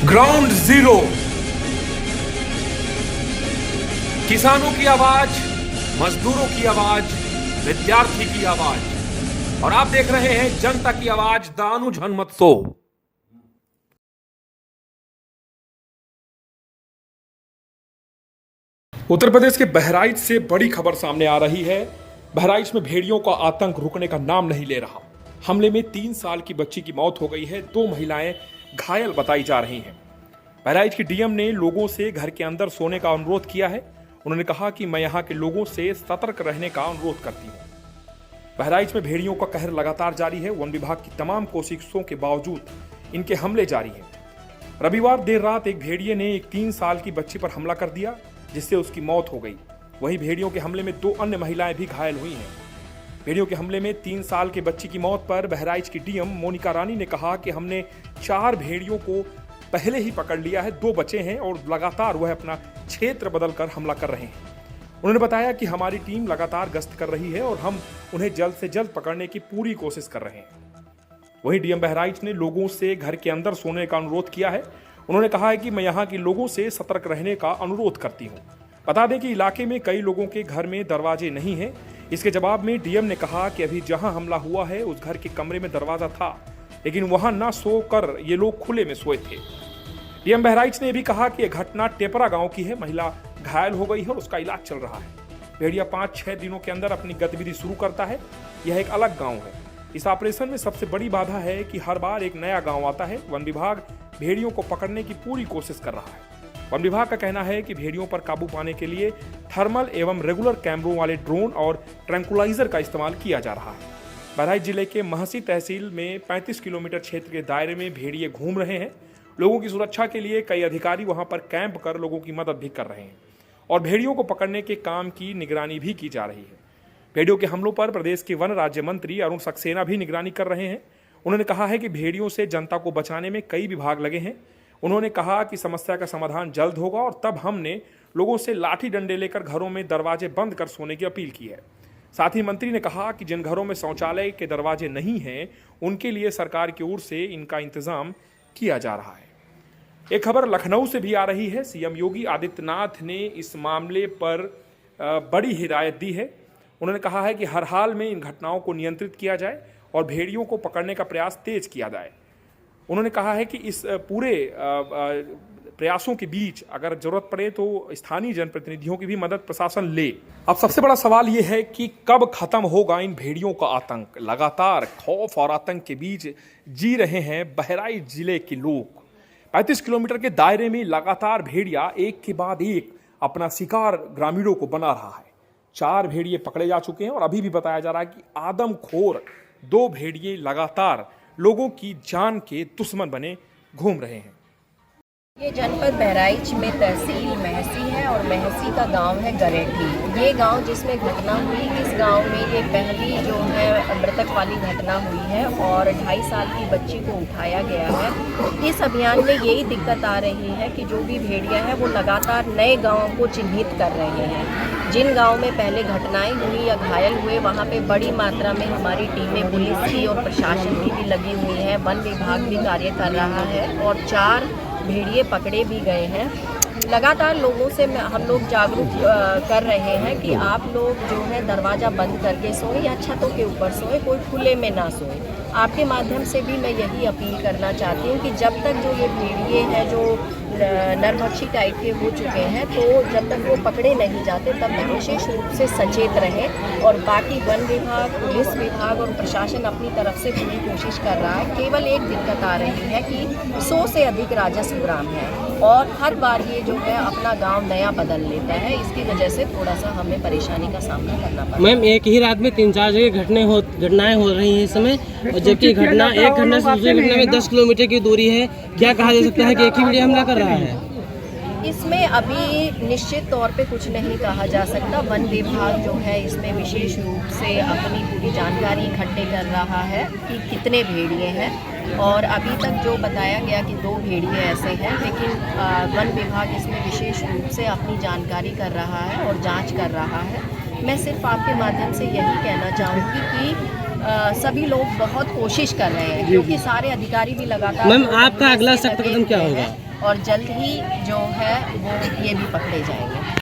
Ground zero, किसानों की आवाज, मजदूरों की आवाज, विद्यार्थी की आवाज, और आप देख रहे हैं जनता की आवाज the Anuj Hanumat show. Uttar Pradesh के बहराइच से बड़ी खबर सामने आ रही है। बहराइच में भेड़ियों का आतंक रुकने का नाम नहीं ले रहा। हमले में 3 साल की बच्ची की मौत हो गई है, 2 महिलाएं घायल बताई जा रही हैं। बहराइच की डीएम ने लोगों से घर के अंदर सोने का अनुरोध किया है। उन्होंने कहा कि मैं यहां के लोगों से सतर्क रहने का अनुरोध करती हूं। बहराइच में भेड़ियों का कहर लगातार जारी है। वन विभाग की तमाम कोशिशों के बावजूद इनके हमले जारी हैं। रविवार देर रात एक भेड़िए ने एक 3 साल की बच्ची पर हमला कर दिया, जिससे उसकी मौत हो गई। वहीं भेड़ियों के हमले में 2 अन्य महिलाएं भी घायल हुई हैं। भेड़ियों के हमले में 3 साल के बच्ची की मौत पर बहराइच की डीएम मोनिका रानी ने कहा कि हमने 4 भेड़ियों को पहले ही पकड़ लिया है, 2 बचे हैं और लगातार वह अपना क्षेत्र बदलकर हमला कर रहे हैं। उन्होंने बताया कि हमारी टीम लगातार गश्त कर रही है और हम उन्हें जल्द से जल्द पकड़ने की पूरी कोशिश कर रहे हैं। वहीं डीएम बहराइच ने लोगों से घर के अंदर सोने का अनुरोध किया है। उन्होंने कहा है कि मैं यहाँ के लोगों से सतर्क रहने का अनुरोध करती हूँ। बता दें कि इलाके में कई लोगों के घर में दरवाजे नहीं हैं। इसके जवाब में डीएम ने कहा कि अभी जहां हमला हुआ है उस घर के कमरे में दरवाजा था, लेकिन वहां ना सोकर ये लोग खुले में सोए थे। डीएम बहराइच ने भी कहा कि यह घटना टेपरा गांव की है। महिला घायल हो गई है और उसका इलाज चल रहा है। भेड़िया 5-6 दिनों के अंदर अपनी गतिविधि शुरू करता है। यह एक अलग गाँव है। इस ऑपरेशन में सबसे बड़ी बाधा है कि हर बार एक नया गाँव आता है। वन विभाग भेड़ियों को पकड़ने की पूरी कोशिश कर रहा है। वन विभाग का कहना है कि भेड़ियों पर काबू पाने के लिए थर्मल एवं रेगुलर कैमरों वाले ड्रोन और ट्रैंकुलाइजर का इस्तेमाल किया जा रहा है। बहराइच जिले के महसी तहसील में 35 किलोमीटर क्षेत्र के दायरे में भेड़िए घूम रहे हैं। लोगों की सुरक्षा के लिए कई अधिकारी वहां पर कैंप कर लोगों की मदद भी कर रहे हैं और भेड़ियों को पकड़ने के काम की निगरानी भी की जा रही है। भेड़ियों के हमलों पर प्रदेश के वन राज्य मंत्री अरुण सक्सेना भी निगरानी कर रहे हैं। उन्होंने कहा है कि भेड़ियों से जनता को बचाने में कई विभाग लगे हैं। उन्होंने कहा कि समस्या का समाधान जल्द होगा और तब हमने लोगों से लाठी डंडे लेकर घरों में दरवाजे बंद कर सोने की अपील की है। साथ ही मंत्री ने कहा कि जिन घरों में शौचालय के दरवाजे नहीं हैं, उनके लिए सरकार की ओर से इनका इंतजाम किया जा रहा है। एक खबर लखनऊ से भी आ रही है। सीएम योगी आदित्यनाथ ने इस मामले पर बड़ी हिदायत दी है। उन्होंने कहा है कि हर हाल में इन घटनाओं को नियंत्रित किया जाए और भेड़ियों को पकड़ने का प्रयास तेज किया जाए। उन्होंने कहा है कि इस पूरे प्रयासों के बीच अगर जरूरत पड़े तो स्थानीय जनप्रतिनिधियों की भी मदद प्रशासन ले। अब सबसे बड़ा सवाल यह है कि कब खत्म होगा इन भेड़ियों का आतंक। लगातार खौफ और आतंक के बीच जी रहे हैं बहराइच जिले के लोग। 35 किलोमीटर के दायरे में लगातार भेड़िया एक के बाद एक अपना शिकार ग्रामीणों को बना रहा है। 4 भेड़िए पकड़े जा चुके हैं और अभी भी बताया जा रहा है कि आदमखोर 2 भेड़िए लगातार लोगों की जान के दुश्मन बने घूम रहे हैं। ये जनपद बहराइच में तहसील महसी है और महसी का गांव है गरेठी। ये गांव जिसमें घटना हुई, इस गांव में ये पहली जो है मृतक वाली घटना हुई है और 2.5 साल की बच्ची को उठाया गया है। इस अभियान में यही दिक्कत आ रही है कि जो भी भेड़िया है वो लगातार नए गाँवों को चिन्हित कर रहे हैं। जिन गाँव में पहले घटनाएं हुई या घायल हुए वहाँ पे बड़ी मात्रा में हमारी टीमें पुलिस की और प्रशासन की भी लगी हुई है। वन विभाग भी कार्य कर रहा है और 4 भेड़िए पकड़े भी गए हैं। लगातार लोगों से हम लोग जागरूक कर रहे हैं कि आप लोग जो है दरवाज़ा बंद करके सोएं या छतों के ऊपर सोएं, कोई खुले में ना सोएं। आपके माध्यम से भी मैं यही अपील करना चाहती हूँ कि जब तक जो ये भेड़िए हैं जो नरभक्षी टाइप के हो चुके हैं, तो जब तक वो पकड़े नहीं जाते तब तक विशेष रूप से सचेत रहें। और बाकी वन विभाग, पुलिस विभाग और प्रशासन अपनी तरफ से पूरी कोशिश कर रहा है। केवल एक दिक्कत आ रही है कि 100 से अधिक राजस्व ग्राम है और हर बार ये जो है अपना गांव नया बदल लेता है। इसकी वजह से थोड़ा सा हमें परेशानी का सामना करना पड़ता है। मैम, एक ही रात में 3-4 जगह घटनाएं हो रही हैं इस समय, और जबकि एक घटना से दूसरी घटना में 10 किलोमीटर की दूरी है। क्या कहा जा सकता है कि एक ही भेड़िया हमला कर रहा है? इसमें अभी निश्चित तौर पे कुछ नहीं कहा जा सकता। वन विभाग जो है इसमें विशेष रूप से अपनी पूरी जानकारी इकट्ठे कर रहा है कि कितने भेड़िए हैं और अभी तक जो बताया गया कि 2 भेड़िए ऐसे हैं, लेकिन वन विभाग इसमें विशेष रूप से अपनी जानकारी कर रहा है और जांच कर रहा है। मैं सिर्फ आपके माध्यम से यही कहना चाहूँगी कि सभी लोग बहुत कोशिश कर रहे हैं, क्योंकि सारे अधिकारी भी लगातार। मैम, आपका अगला सख्त कदम क्या होगा? और जल्द ही जो है वो ये भी पकड़े जाएंगे।